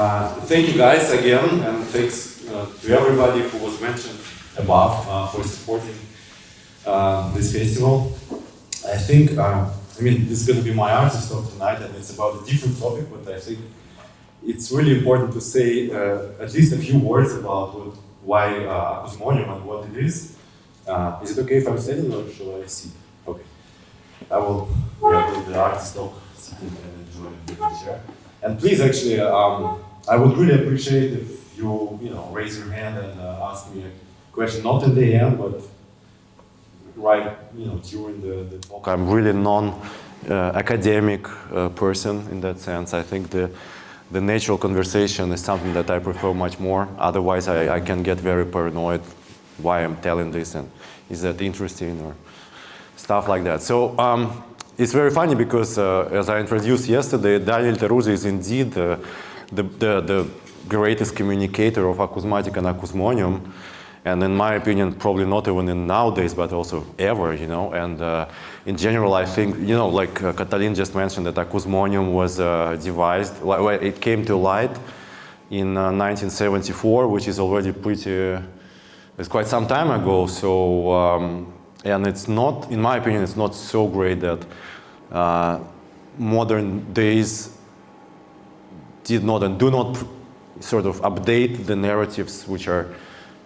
Thank you guys again, and thanks to everybody who was mentioned above for supporting this festival. I think, this is going to be my artist talk tonight, and it's about a different topic, but I think it's really important to say at least a few words about why Acousmonium and what it is. Is it okay if I'm standing or shall I sit? Okay. I will do the artist talk, sitting and enjoy the chair. And please, actually, I would really appreciate if you, raise your hand and ask me a question, not in the end, but right, during the talk. I'm really non-academic person in that sense. I think the natural conversation is something that I prefer much more. Otherwise, I can get very paranoid why I'm telling this and is that interesting or stuff like that. So it's very funny because as I introduced yesterday, Daniel Teruzzi is indeed the greatest communicator of Acousmatic and Acousmonium. And in my opinion, probably not even in nowadays, but also ever, And in general, I think, like Katalin just mentioned, that Acousmonium was devised, it came to light in 1974, which is already it's quite some time ago. So, and it's not, in my opinion, it's not so great that modern days did not and do not sort of update the narratives which are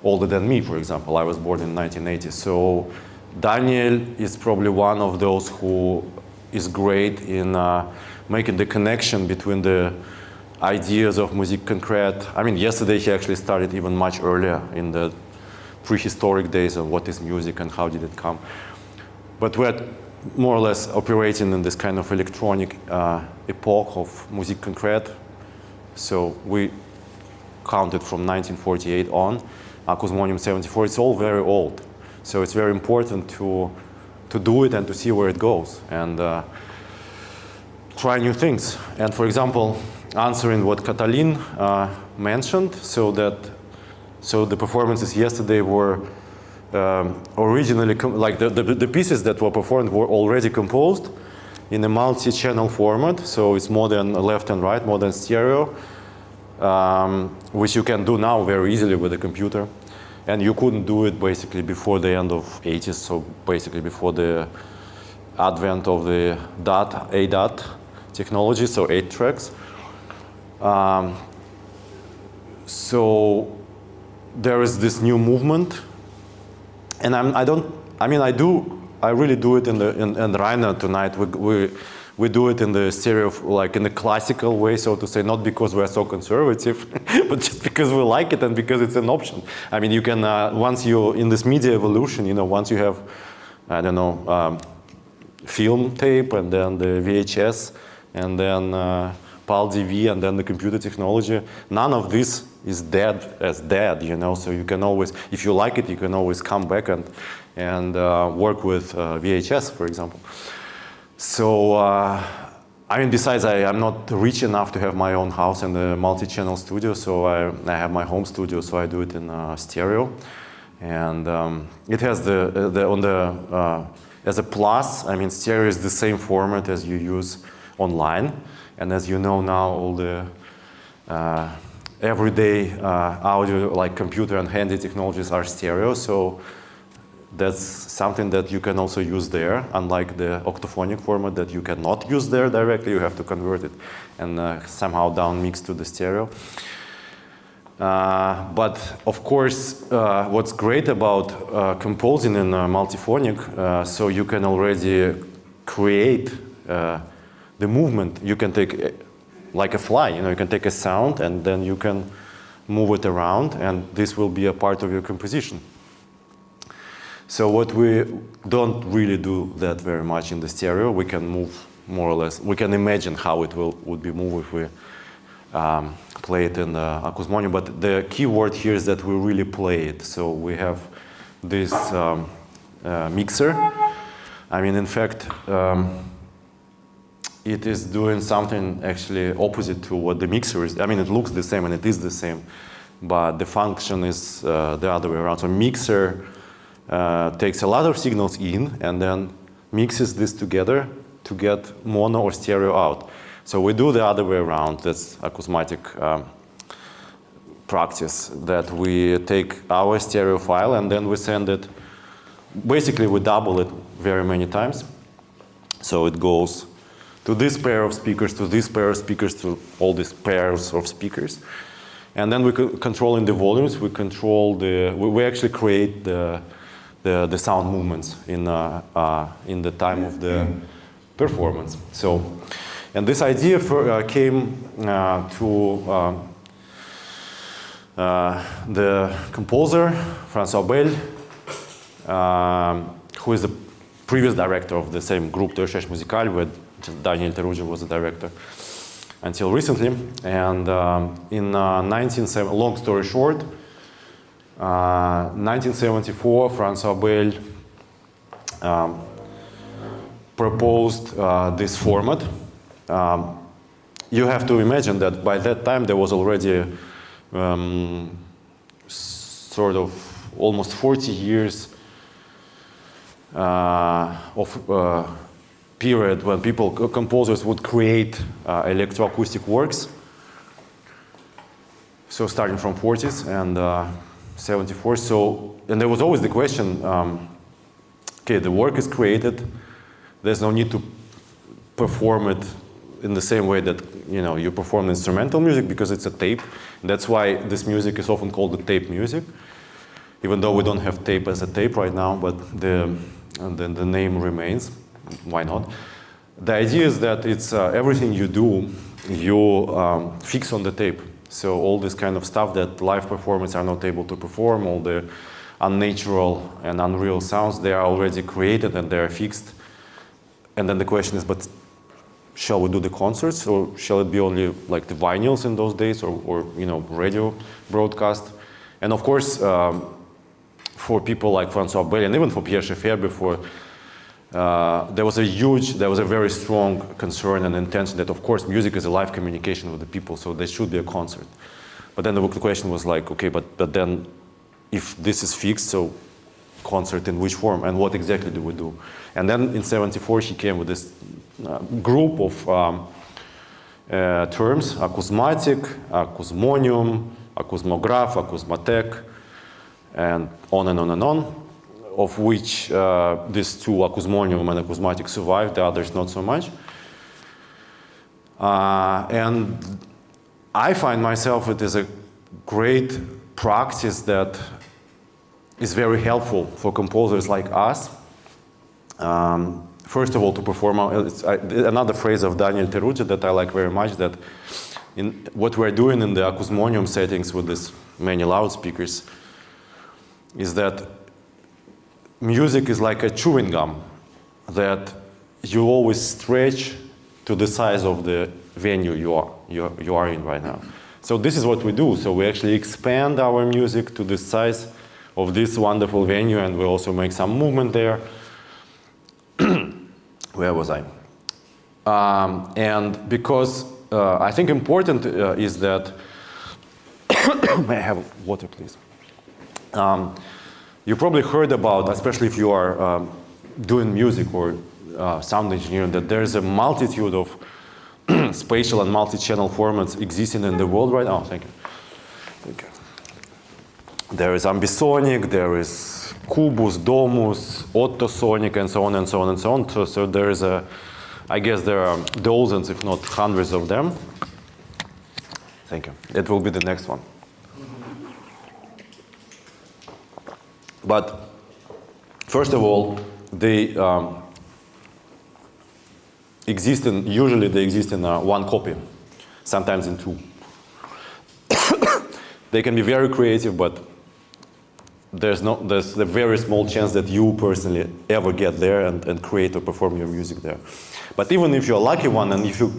older than me, for example. I was born in 1980. So Daniel is probably one of those who is great in making the connection between the ideas of musique concrète. Yesterday he actually started even much earlier in the prehistoric days of what is music and how did it come. But we're more or less operating in this kind of electronic epoch of musique concrète. So we counted from 1948 on. Acousmonium 74, it's all very old. So it's very important to do it and to see where it goes and try new things. And for example, answering what Katalin mentioned, so the performances yesterday were originally, like the pieces that were performed were already composed in a multi-channel format. So it's more than left and right, more than stereo, which you can do now very easily with a computer. And you couldn't do it basically before the end of 80s, so basically before the advent of the ADAT technology, so 8 tracks. So there is this new movement, and I really do it in Rainer tonight. We do it in the stereo, like in the classical way, so to say, not because we're so conservative, but just because we like it and because it's an option. You can, once you're in this media evolution, once you have, film tape and then the VHS and then PAL DV and then the computer technology, none of this is dead, so you can always, if you like it, you can always come back and work with VHS, for example. So, besides, I'm not rich enough to have my own house and a multi-channel studio, so I have my home studio, so I do it in stereo. And it has as a plus, stereo is the same format as you use online. And as you know now, all the everyday audio, like computer and handy technologies are stereo, so that's something that you can also use there, unlike the octophonic format that you cannot use there directly. You have to convert it and somehow down mix to the stereo. But of course, what's great about composing in multiphonic, so you can already create the movement. You can take, like a fly, you can take a sound and then you can move it around, and this will be a part of your composition. So what we don't really do that very much in the stereo. We can move more or less. We can imagine how it would be moved if we play it in the Acousmonium. But the key word here is that we really play it. So we have this mixer. In fact, it is doing something actually opposite to what the mixer is. It looks the same and it is the same, but the function is the other way around. So mixer takes a lot of signals in and then mixes this together to get mono or stereo out. So we do the other way around. That's acousmatic practice that we take our stereo file and then we send it, basically we double it very many times. So it goes to this pair of speakers, to this pair of speakers, to all these pairs of speakers. And then we controlling the volumes, we control we actually create the sound movements in the time of the performance. So, and this idea came to the composer, François Bell, who is the previous director of the same group, De Recherche Musicale, where Daniel Teruggia was the director until recently. And in 1970, long story short, 1974, François Bell proposed this format. You have to imagine that by that time there was already sort of almost 40 years of period when composers would create electroacoustic works. So starting from 40s and 74. So, and there was always the question, okay, the work is created, there's no need to perform it in the same way that you perform instrumental music because it's a tape. That's why this music is often called the tape music, even though we don't have tape as a tape right now, but the name remains. Why not? The idea is that it's everything you do, you fix on the tape. So all this kind of stuff that live performers are not able to perform, all the unnatural and unreal sounds, they are already created and they are fixed. And then the question is, but shall we do the concerts, or shall it be only like the vinyls in those days, or radio broadcast? And of course, for people like François Bell and even for Pierre Schaeffer before, there was a very strong concern and intention that, of course, music is a live communication with the people, so there should be a concert. But then the question was like, okay, but then if this is fixed, so concert in which form, and what exactly do we do? And then in '74, she came with this group of terms: acousmatic, acousmonium, acousmograph, acousmatic, and on and on and on, of which these two, acousmonium and acousmatic, survived, the others not so much. And I find myself it is a great practice that is very helpful for composers like us. First of all, to perform, another phrase of Daniel Teruggia that I like very much, that in what we're doing in the acousmonium settings with these many loudspeakers is that music is like a chewing gum that you always stretch to the size of the venue you are in right now. So this is what we do. So we actually expand our music to the size of this wonderful venue, and we also make some movement there. Where was I? And because I think important is that may I have water, please? You probably heard about, especially if you are doing music or sound engineering, that there's a multitude of spatial and multi-channel formats existing in the world right now. Thank you. Thank you. There is ambisonic, there is Cubus, Domus, Ottosonic, and so on and so on and so on. So there is I guess there are dozens, if not hundreds of them. Thank you. It will be the next one. But first of all, they usually they exist in one copy, sometimes in two. They can be very creative, but there's a very small chance that you personally ever get there and create or perform your music there. But even if you're a lucky one, and if you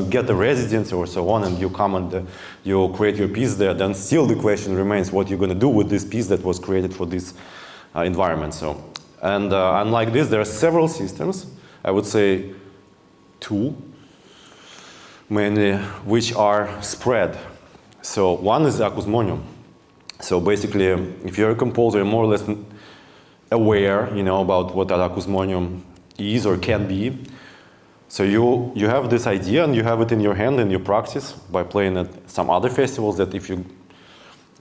get a residency or so on, and you come and you create your piece there, then still the question remains what you're going to do with this piece that was created for this environment. So, and unlike this, there are several systems. I would say two, mainly, which are spread. So one is acousmonium. So basically, if you're a composer, you're more or less aware, about what an acousmonium is or can be. So you have this idea and you have it in your hand and you practice by playing at some other festivals that if you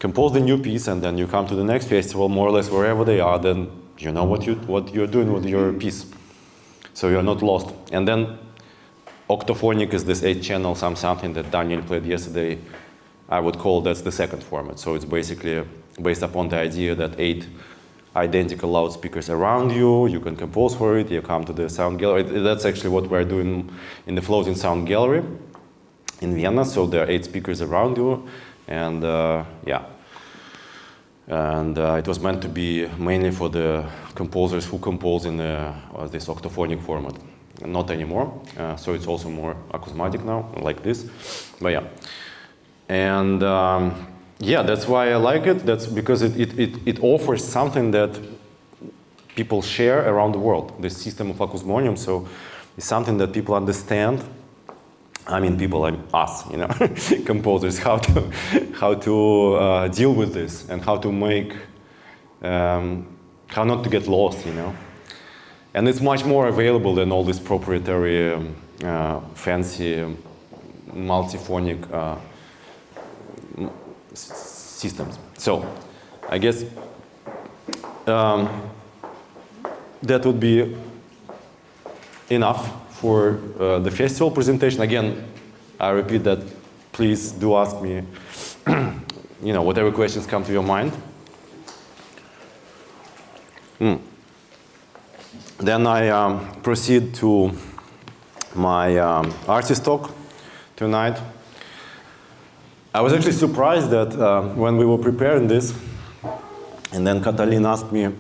compose the new piece, and then you come to the next festival, more or less wherever they are, then you know what you're doing with your piece. So you're not lost. And then octophonic is this 8-channel something that Daniel played yesterday. I would call that's the second format. So it's basically based upon the idea that 8 identical loudspeakers around you, you can compose for it, you come to the sound gallery. That's actually what we're doing in the floating sound gallery in Vienna. So there are 8 speakers around you, and yeah. And it was meant to be mainly for the composers who compose in this octophonic format. Not anymore, so it's also more acousmatic now, like this, but yeah. And yeah, that's why I like it. That's because it offers something that people share around the world, this system of acousmonium. So it's something that people understand. I mean, people like us, you know, composers, how to deal with this and how to make, how not to get lost, you know. And it's much more available than all these proprietary, fancy, multiphonic systems. So, I guess that would be enough for the festival presentation. Again, I repeat that please do ask me, you know, whatever questions come to your mind. Then I proceed to my artist talk tonight. I was actually surprised that when we were preparing this, and then Katalin asked me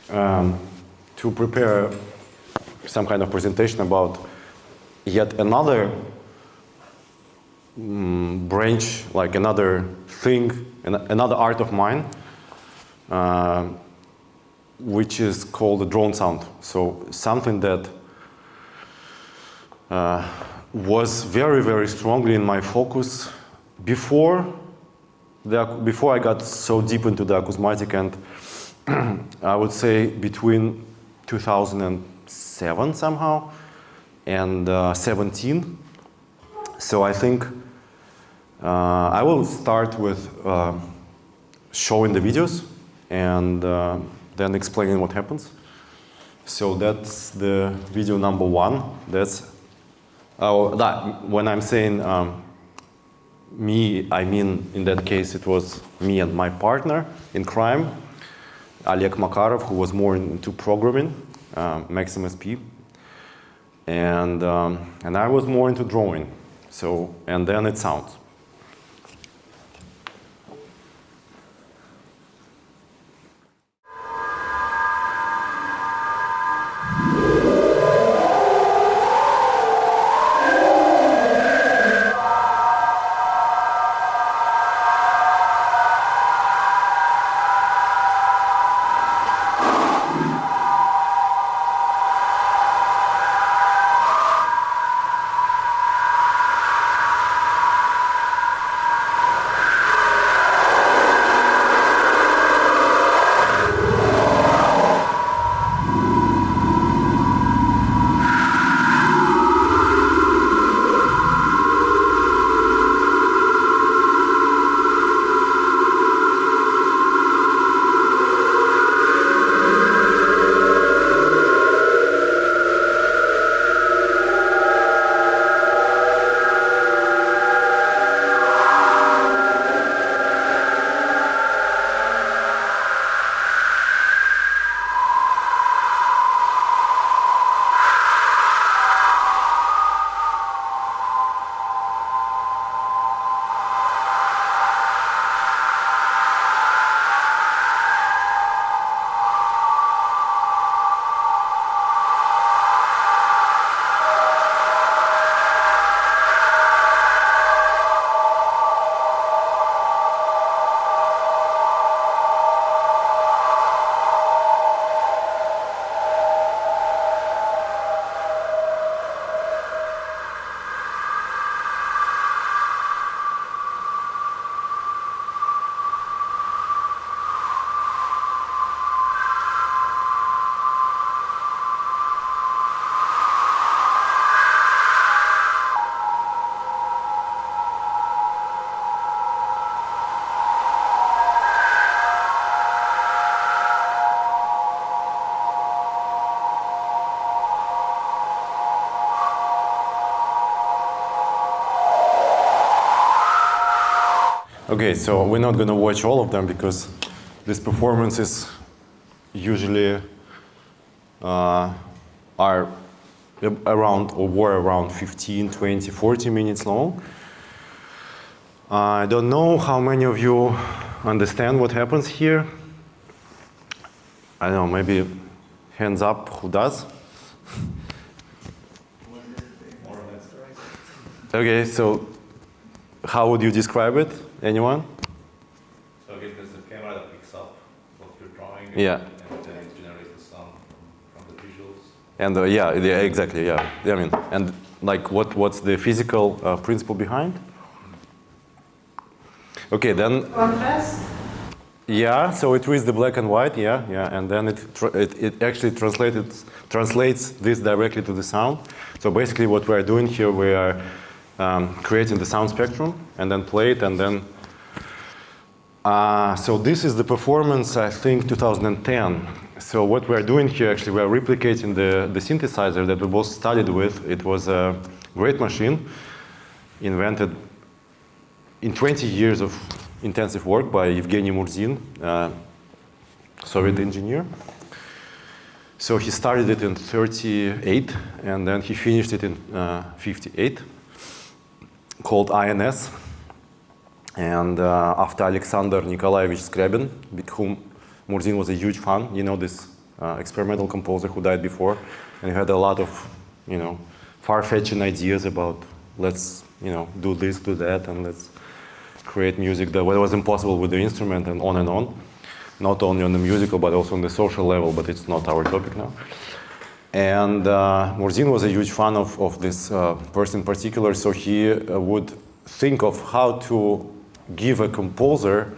to prepare some kind of presentation about yet another branch, like another thing, another art of mine, which is called the drone sound. So something that was very, very strongly in my focus before I got so deep into the acousmatic, and I would say between 2007 somehow and 17. So I think I will start with showing the videos and then explaining what happens. So that's the video number 1. That's when I'm saying me, I mean in that case it was me and my partner in crime, Oleg Makarov, who was more into programming, Maximus P, and I was more into drawing. So and then it sounds. Okay, so we're not going to watch all of them because these performances usually are around or were around 15, 20, 40 minutes long. I don't know how many of you understand what happens here. I don't know, maybe hands up who does. Okay, so how would you describe it? Anyone? So I guess there's a camera that picks up what you're drawing, Yeah. and then it generates the sound from the visuals. And yeah, exactly, yeah. I mean, and like what's the physical principle behind? Okay, then. Contrast? Yeah, so it reads the black and white, yeah, and then it actually translates this directly to the sound. So basically what we are doing here, we are creating the sound spectrum and then play it, and then so this is the performance, I think, 2010. So what we are doing here, actually, we are replicating the synthesizer that we both studied with. It was a great machine invented in 20 years of intensive work by Evgeny Murzin, Soviet engineer. So he started it in 38, and then he finished it in 58, called INS. And after Alexander Nikolaevich Scriabin, with whom Murzin was a huge fan, you know, this experimental composer who died before, and he had a lot of, you know, far-fetched ideas about let's, you know, do this, do that, and let's create music that was impossible with the instrument, and on, not only on the musical but also on the social level, but it's not our topic now. And Murzin was a huge fan of this person in particular, so he would think of how to give a composer,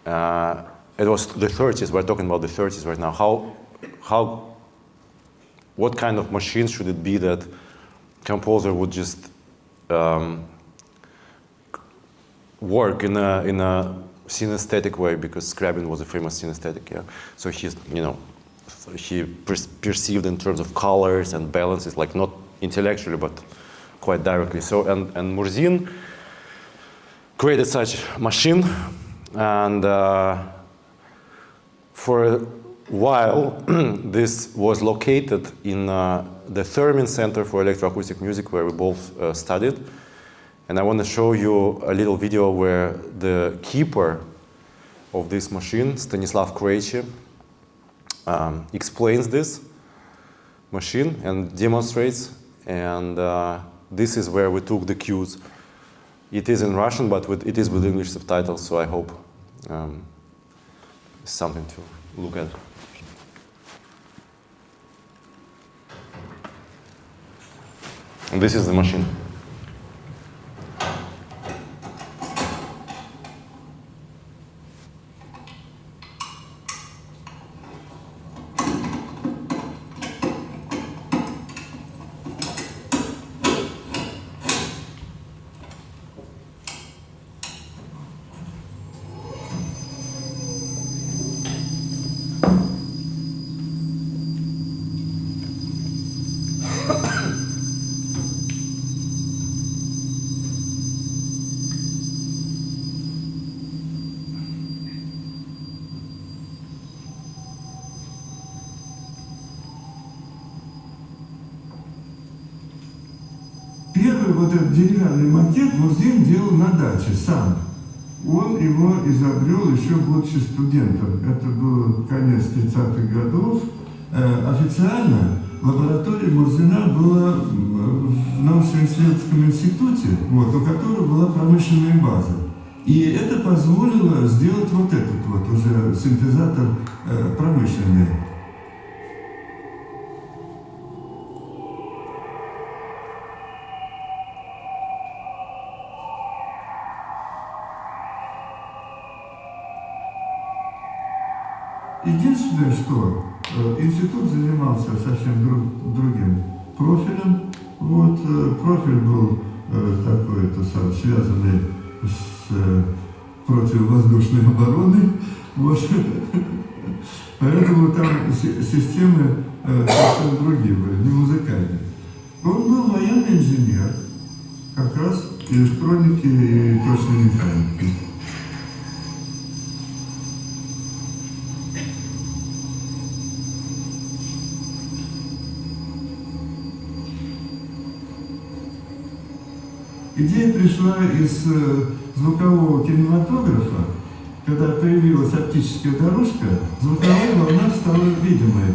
it was the 30s, we're talking about the 30s right now, what kind of machine should it be that composer would just work in a synesthetic way, because Scriabin was a famous synesthetic, yeah. So he's, you know, he perceived in terms of colors and balances, like not intellectually, but quite directly. So, and Murzin created such machine, and for a while, this was located in the Theremin Center for Electroacoustic Music, where we both studied. And I want to show you a little video where the keeper of this machine, Stanislav Krejci, explains this machine and demonstrates. And this is where we took the cues. It is in Russian, but it is with English subtitles, so I hope it's something to look at. And this is the machine. Первый вот этот деревянный макет Мурзин делал на даче сам. Он его изобрел еще будучи студентом. Это был конец 30-х годов. Официально лаборатория Мурзина была в научно-исследовательском институте, вот, у которого была промышленная база. И это позволило сделать вот этот вот уже синтезатор промышленный. Единственное, что институт занимался совсем другим профилем. Вот, профиль был такой, связанный с противовоздушной обороной. Вот. Поэтому там системы совсем другие были, не музыкальные. Он был военный инженер, как раз электроники и точной механики. Идея пришла из звукового кинематографа. Когда появилась оптическая дорожка, звуковая волна стала видимой.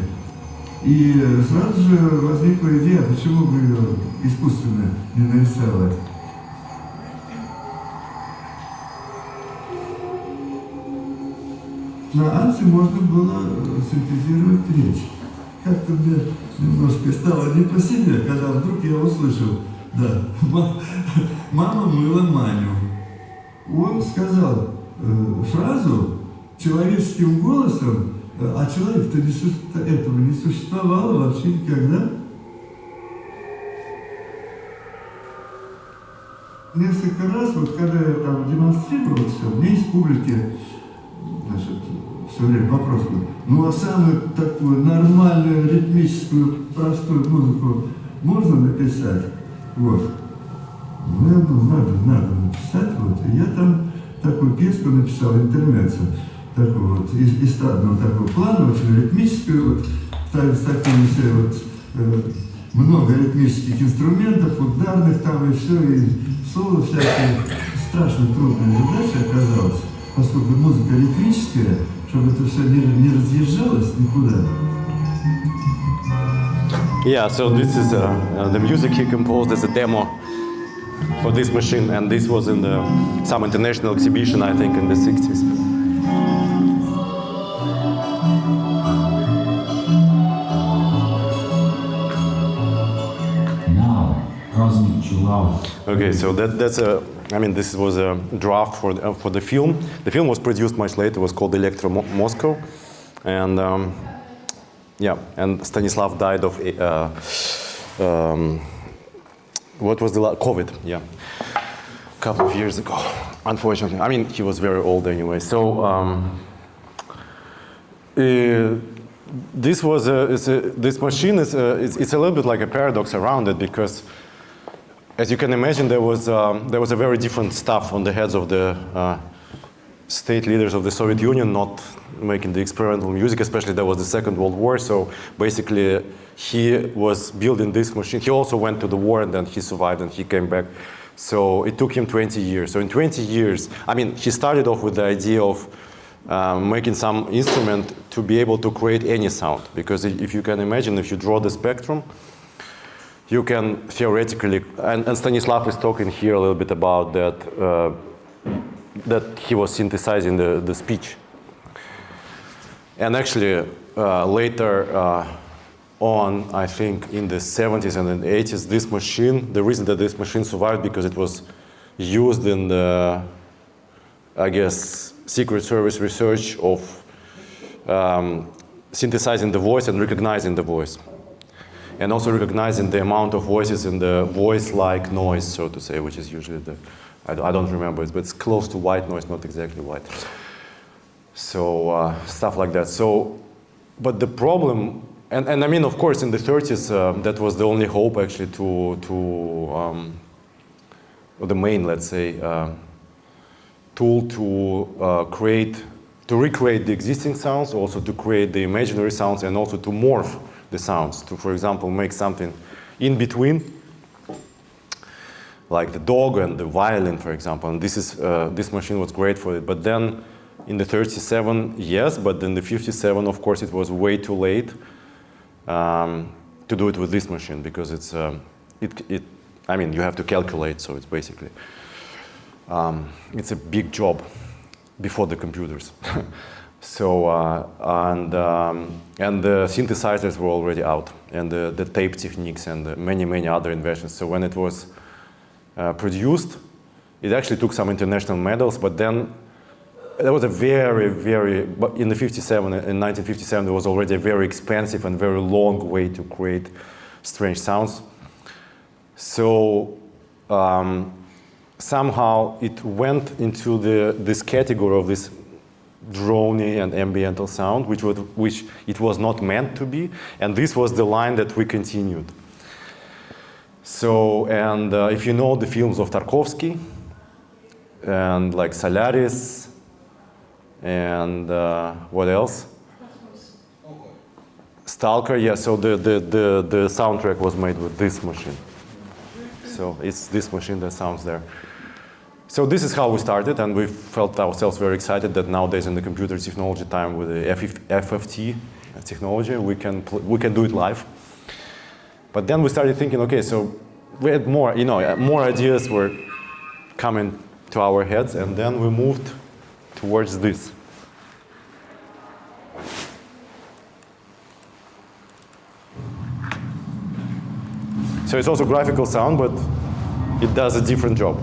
И сразу же возникла идея, почему бы ее искусственно не нарисовать. На Ансе можно было синтезировать речь. Как-то мне немножко стало не по себе, когда вдруг я услышал, да, мама мыла Маню. Он сказал фразу человеческим голосом, а человек-то этого не существовало вообще никогда. Несколько раз, вот когда я там демонстрировал все, мне из публики, значит, все время вопрос был, ну а самую такую нормальную, ритмическую, простую музыку можно написать? Вот. Ну, я думаю, надо написать, вот. И я там такую песку написал, интермеццо, такую вот, эстрадного такого плана, очень ритмическую, вот, с такими все вот, много ритмических инструментов, ударных там и все, и соло всякие. Страшно трудная задача оказалась, поскольку музыка ритмическая, чтобы это все не разъезжалось никуда. Yeah, so this is the music he composed as a demo for this machine, and this was in some international exhibition, I think, in the 60s. Now, cosmic chill out. Okay, so that's a. I mean, this was a draft for the film. The film was produced much later. It was called Electro Moscow, and yeah, and Stanislav died of what was the COVID? Yeah, a couple of years ago. Unfortunately, I mean, he was very old anyway. So this was this machine is it's a little bit like a paradox around it, because, as you can imagine, there was a very different stuff on the heads of the state leaders of the Soviet Union, not making the experimental music, especially there was the Second World War. So basically, he was building this machine. He also went to the war, and then he survived, and he came back. So it took him 20 years. So in 20 years, I mean, he started off with the idea of making some instrument to be able to create any sound. Because if you can imagine, if you draw the spectrum, you can theoretically, and Stanislav is talking here a little bit about that, that he was synthesizing the speech. And actually, later on, I think in the 70s and the 80s, this machine, the reason that this machine survived, because it was used in the, I guess, Secret Service research of synthesizing the voice and recognizing the voice. And also recognizing the amount of voices in the voice-like noise, so to say, which is usually the, I don't remember it, but it's close to white noise, not exactly white. So stuff like that. So, but the problem, and I mean, of course, in the 30s, that was the only hope actually or the main, let's say, tool to recreate the existing sounds, also to create the imaginary sounds, and also to morph the sounds, to, for example, make something in between, like the dog and the violin, for example. And this machine was great for it. But then in the 37, yes, but in the 57, of course, it was way too late to do it with this machine, because it's, I mean, you have to calculate, so it's basically, it's a big job before the computers. So, and the synthesizers were already out, and the tape techniques and many other inventions. So when it was produced, it actually took some international medals, but then there was a but in the 1957, there was already a very expensive and very long way to create strange sounds. So somehow it went into this category of this drony and ambiental sound, which it was not meant to be, and this was the line that we continued. So, and if you know the films of Tarkovsky, and like Solaris, and what else? Stalker, yeah, so the soundtrack was made with this machine. so it's this machine that sounds there. So this is how we started, and we felt ourselves very excited that nowadays in the computer technology time with the FFT technology, we can do it live. But then we started thinking, okay, so we had more, more ideas were coming to our heads, and then we moved towards this. So it's also graphical sound, but it does a different job.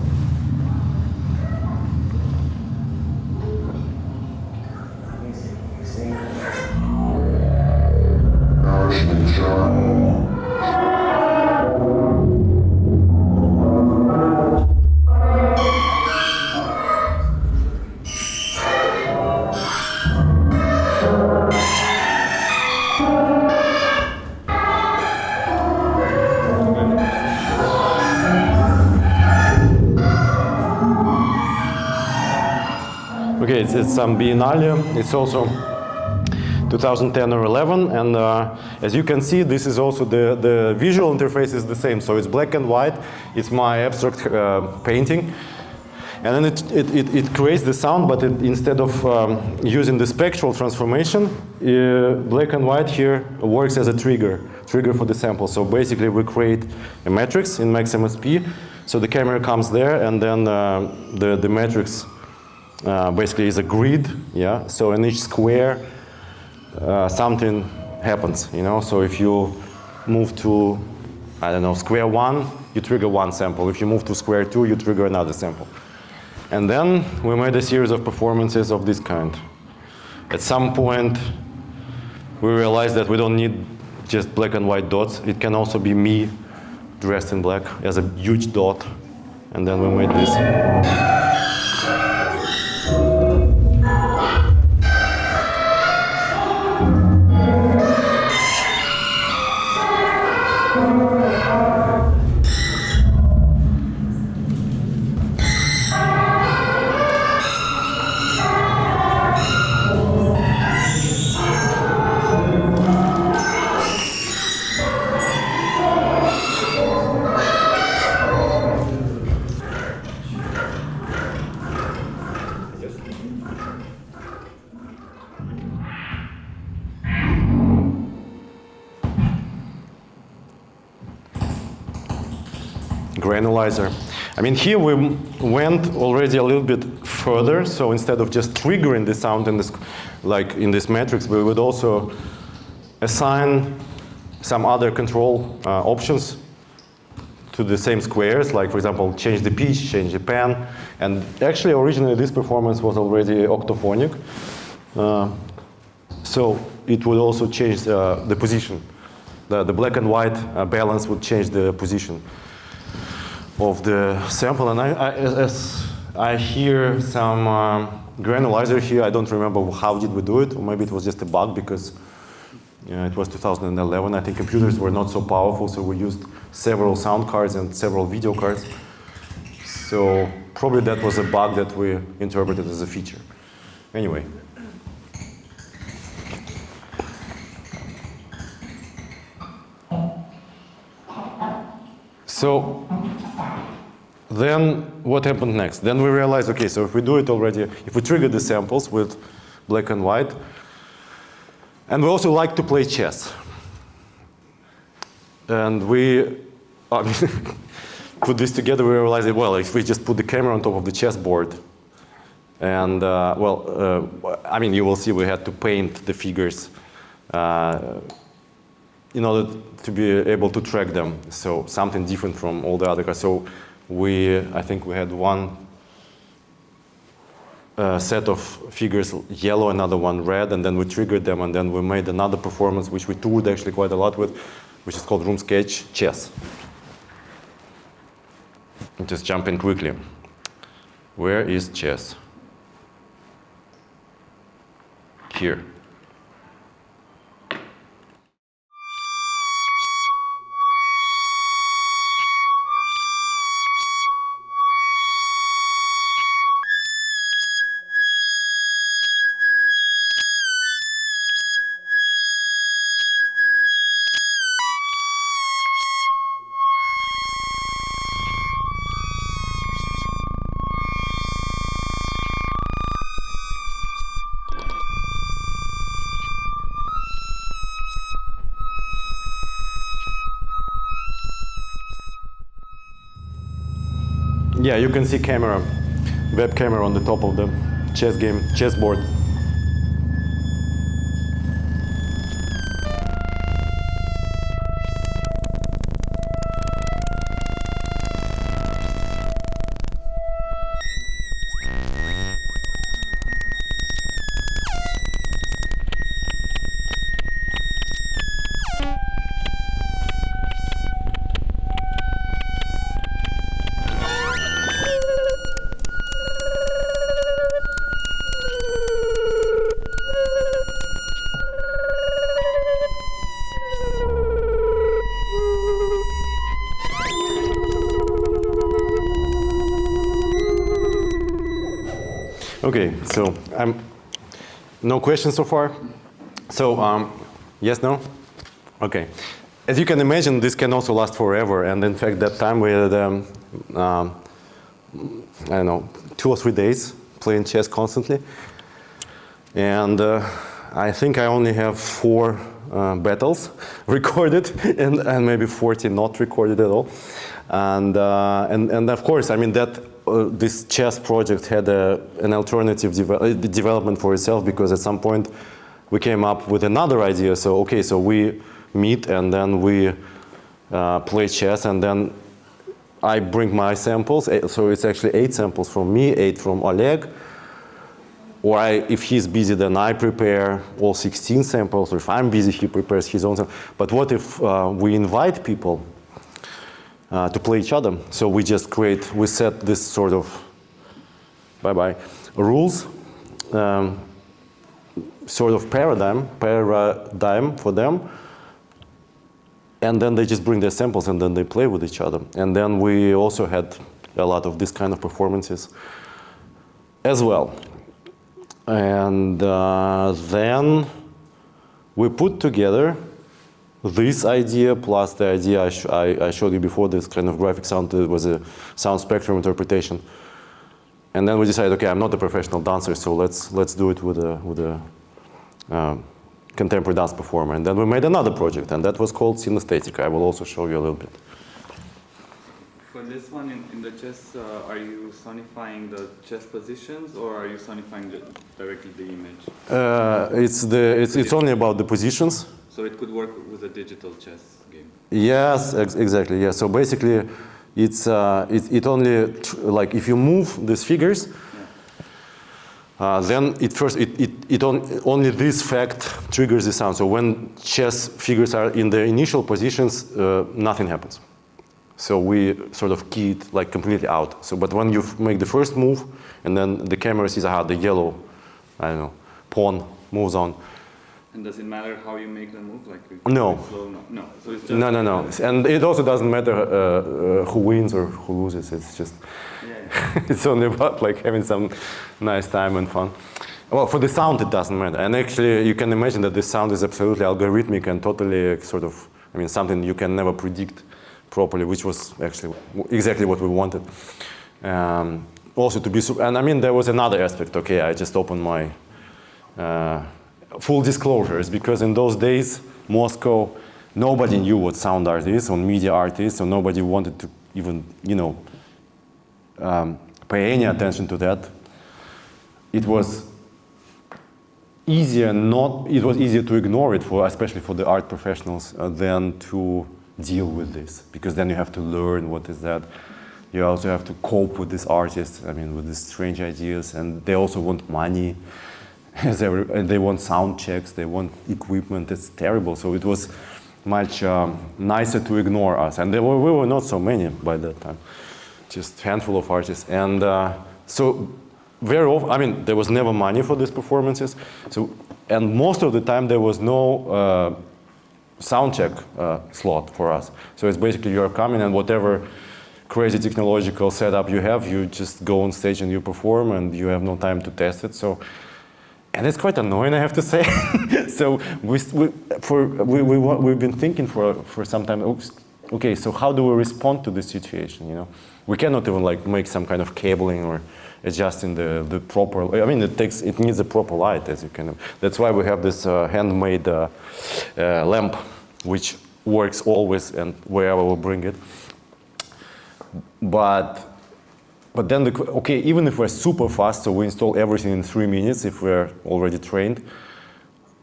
Okay, it's some Biennale. It's also 2010 or 11, and as you can see, this is also the visual interface is the same. So it's black and white. It's my abstract painting, and then it creates the sound, but instead of using the spectral transformation, black and white here works as a trigger for the sample. So basically, we create a matrix in maximus P. So the camera comes there, and then the matrix basically is a grid. Yeah. So in each square, something happens, So if you move to, I don't know, square 1, you trigger one sample. If you move to square 2, you trigger another sample. And then we made a series of performances of this kind. At some point, we realized that we don't need just black and white dots. It can also be me dressed in black as a huge dot. And then we made this. Granulizer. I mean, here we went already a little bit further. So instead of just triggering the sound in this, like in this matrix, we would also assign some other control options to the same squares. Like, for example, change the pitch, change the pan. And actually, originally, this performance was already octophonic. So it would also change the position. The black and white balance would change the position of the sample, and as I hear some granulizer here, I don't remember how did we do it, or maybe it was just a bug because it was 2011. I think computers were not so powerful, so we used several sound cards and several video cards. So probably that was a bug that we interpreted as a feature. Anyway. So then what happened next? Then we realized, okay, so if we do it already, if we trigger the samples with black and white, and we also like to play chess. And we put this together, we realized that, well, if we just put the camera on top of the chessboard, and I mean, you will see we had to paint the figures in order to be able to track them. So something different from all the other cards. So I think we had one set of figures yellow, another one red, and then we triggered them, and then we made another performance which we toured actually quite a lot with, which is called Room Sketch Chess. Just jump in quickly. Where is chess? Here. Yeah, you can see camera, web camera on the top of the chessboard. Okay, so no questions so far? So yes, no? Okay. As you can imagine, this can also last forever, and in fact that time we had, I don't know, 2 or 3 days playing chess constantly. And I think I only have 4 battles recorded and maybe 40 not recorded at all. And of course, I mean that this chess project had an alternative development for itself, because at some point we came up with another idea. So okay, so we meet and then we play chess, and then I bring my samples. So it's actually 8 samples from me, 8 from Oleg. Or if he's busy, then I prepare all 16 samples. Or if I'm busy, he prepares his own samples. But what if we invite people to play each other? So we just we set this sort of, rules, sort of paradigm for them. And then they just bring their samples and then they play with each other. And then we also had a lot of this kind of performances as well. And then we put together this idea plus the idea I showed you before, this kind of graphic sound. It was a sound spectrum interpretation. And then we decided, okay, I'm not a professional dancer, so let's do it with a contemporary dance performer. And then we made another project, and that was called Cinestetika. I will also show you a little bit. For this one, in the chess, are you sonifying the chess positions, or are you sonifying directly the image? It's only about the positions. So it could work with a digital chess game. Yes, exactly. Yeah. So basically, it's it only like if you move these figures, then only this fact triggers the sound. So when chess figures are in the initial positions, nothing happens. So we sort of key it like completely out. So, but when you make the first move, and then the camera sees, the yellow, I don't know, pawn moves on. And does it matter how you make the move? Like no. Slow? No. So it's just No. And it also doesn't matter who wins or who loses. It's just it's only about like having some nice time and fun. Well, for the sound it doesn't matter. And actually, you can imagine that this sound is absolutely algorithmic and totally sort of, something you can never predict properly, which was actually exactly what we wanted. Also to be, and there was another aspect. Okay, I just opened my full disclosures, because in those days, Moscow, nobody knew what sound art is or media art is, so nobody wanted to even, pay any attention to that. It was easier to ignore it especially for the art professionals than to deal with this, because then you have to learn what is that. You also have to cope with these artists, with these strange ideas, and they also want money. And they want sound checks, they want equipment. It's terrible. So it was much nicer to ignore us. And we were not so many by that time, just a handful of artists. And so very often, there was never money for these performances. So, and most of the time there was no sound check slot for us. So it's basically you're coming, and whatever crazy technological setup you have, you just go on stage and you perform, and you have no time to test it. And it's quite annoying, I have to say. So we've been thinking for some time. Okay, so how do we respond to this situation? We cannot even make some kind of cabling or adjusting the proper. It needs a proper light, as you can. That's why we have this handmade lamp, which works always and wherever we bring it. But but then, okay, even if we're super fast, so we install everything in 3 minutes if we're already trained.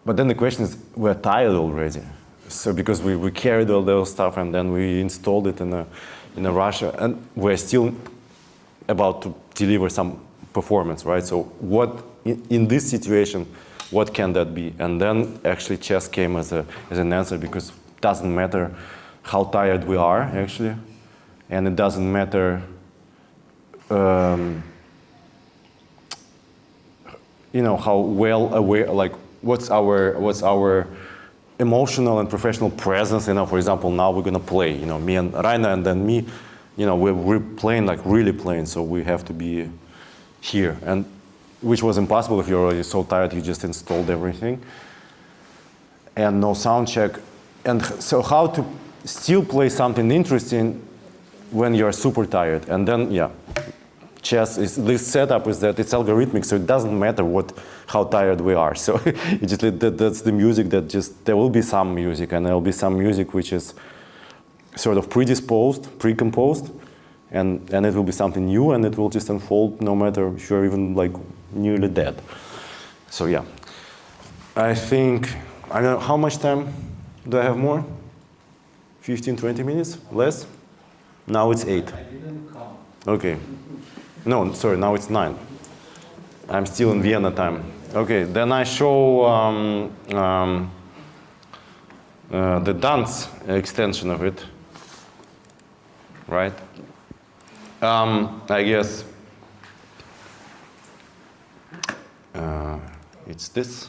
But then the question is, we're tired already. So because we carried all those stuff and then we installed it in a rush, and we're still about to deliver some performance, right? So what, in this situation, what can that be? And then actually chess came as an answer, because it doesn't matter how tired we are, actually. And it doesn't matter, how well aware, like what's our emotional and professional presence. For example, now we're gonna play, me and Raina, and then me, we're playing, like really playing, so we have to be here, and which was impossible if you're already so tired you just installed everything and no sound check. And so how to still play something interesting when you're super tired? And then, chess is, this setup is that it's algorithmic, so it doesn't matter how tired we are. So it just, that's the music that just, there will be some music, and there will be some music which is sort of pre-composed, and it will be something new, and it will just unfold no matter if you're even like nearly dead. So yeah, I think, I don't know, how much time do I have more? 15, 20 minutes? Less? Now it's 8. I didn't count. Okay. No, sorry, now it's 9. I'm still in Vienna time. Okay, then I show the dance extension of it, right? I guess it's this.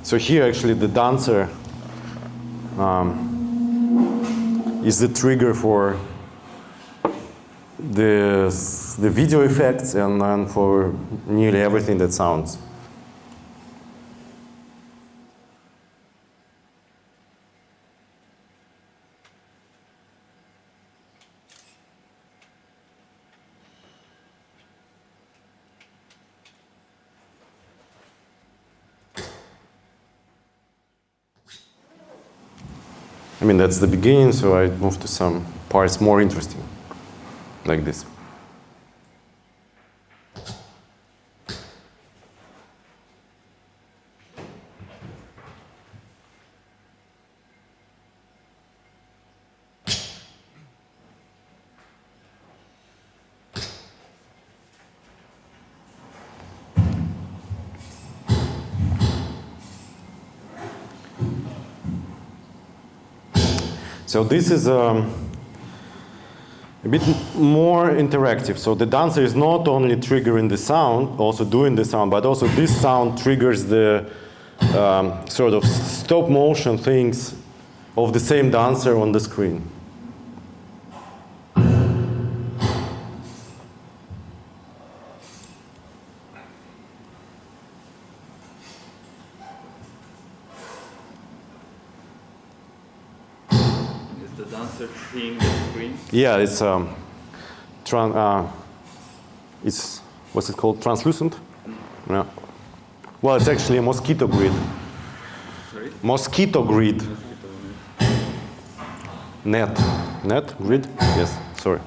So here, actually, the dancer is the trigger for the video effects and for nearly everything that sounds. I mean, that's the beginning, so I move to some parts more interesting, like this. So this is a bit more interactive. So the dancer is not only triggering the sound, also doing the sound, but also this sound triggers the sort of stop motion things of the same dancer on the screen. Seeing the screen? Yeah, it's what's it called? Translucent? Yeah. Well, it's actually a mosquito grid. Sorry? Mosquito grid. Net grid? Yes. Sorry.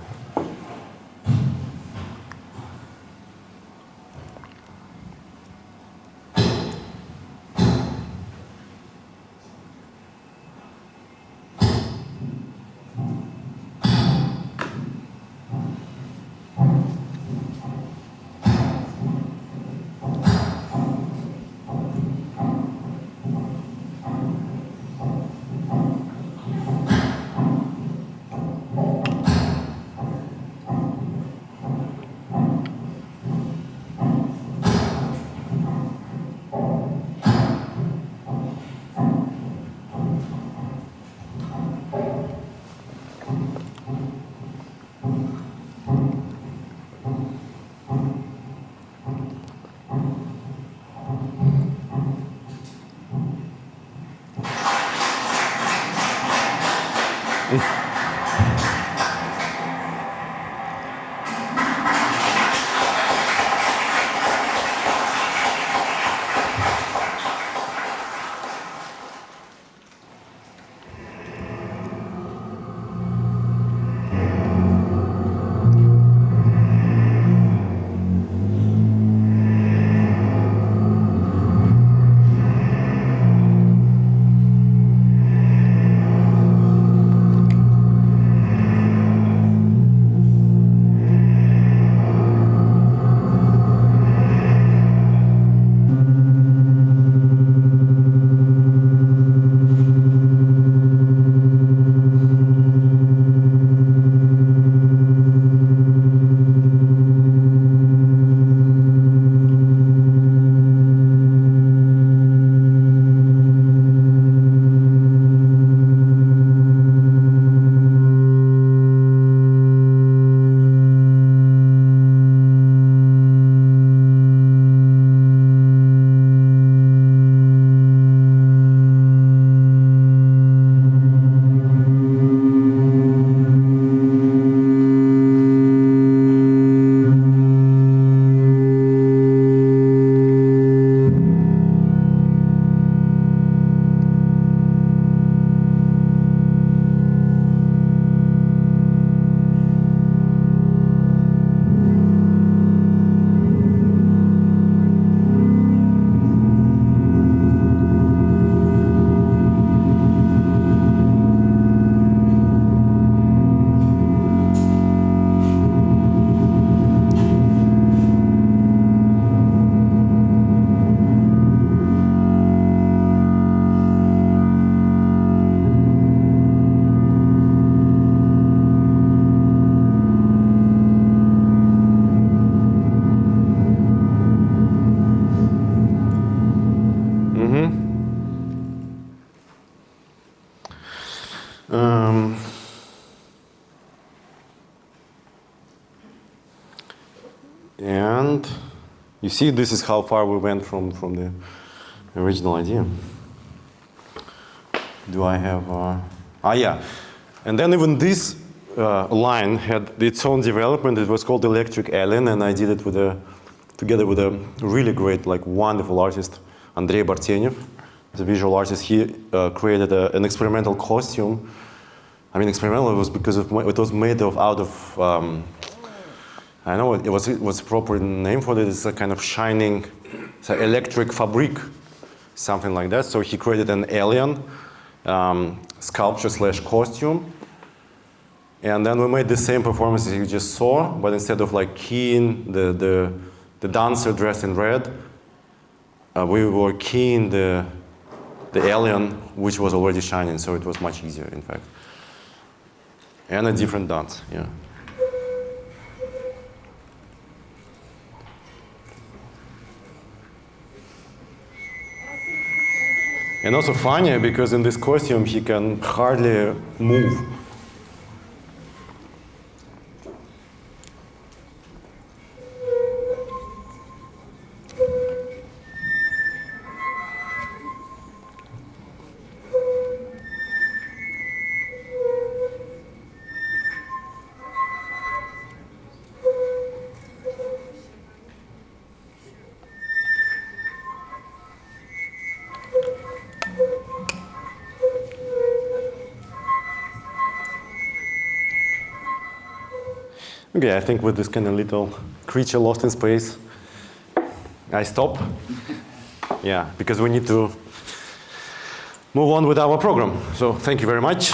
And you see, this is how far we went from the original idea. Do I have... yeah. And then even this line had its own development. It was called Electric Alien, and I did it together with a really great, like wonderful artist, Andrei Bartenev, the visual artist. He created an experimental costume. I mean, experimental was because it was made out of I know it was a proper name for it. It's a kind of shining, it's an electric fabric, something like that. So he created an alien sculpture / costume. And then we made the same performance as you just saw, but instead of like keying the dancer dressed in red, we were keying the alien, which was already shining, so it was much easier, in fact. And a different dance, yeah. And also funny, because in this costume, he can hardly move. Okay, I think with this kind of little creature lost in space, I stop. Yeah, because we need to move on with our program. So thank you very much.